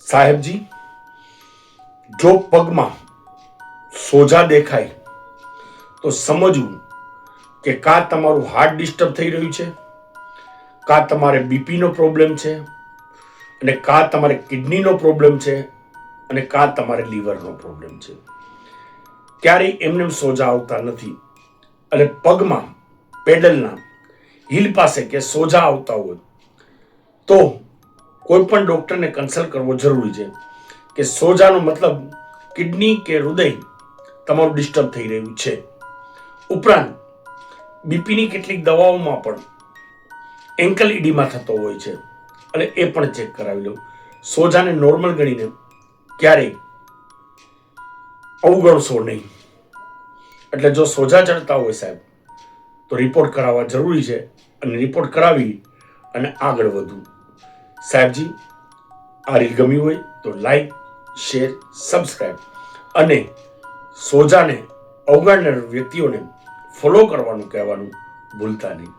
સાહેબજી, જો પગમાં સોજા દેખાય તો સમજવું કે કાં તમારું હાર્ટ ડિસ્ટર્બ થઈ રહ્યું છે, કાં તમારે બીપીનો પ્રોબ્લેમ છે, અને કાં તમારે કિડનીનો પ્રોબ્લેમ છે, અને કાં તમારે લીવરનો પ્રોબ્લેમ છે. ક્યારેય એમને સોજા આવતા નથી. અને પગમાં પેડલના હીલ પાસે કે સોજા આવતા હોય તો કોઈ પણ ડોક્ટરને કન્સલ્ટ કરવો જરૂરી છે. કે સોજાનો મતલબ કિડની કે હૃદય તમારું ડિસ્ટર્બ થઈ રહ્યું છે. ઉપરાંત બીપીની કેટલીક દવાઓમાં પણ એન્કલ ઇડીમાં થતો હોય છે, અને એ પણ ચેક કરાવી લો. સોજાને નોર્મલ ગણીને ક્યારેય અવગણશો નહીં. એટલે જો સોજા ચડતા હોય સાહેબ, તો રિપોર્ટ કરાવવા જરૂરી છે, અને રિપોર્ટ કરાવી અને આગળ વધવું. સાહેબજી, આ રીલ ગમી હોય તો લાઈક, શેર, સબસ્ક્રાઈબ અને સોજાને અવગણનાર વ્યક્તિઓને ફોલો કરવાનું કહેવાનું ભૂલતા નહીં.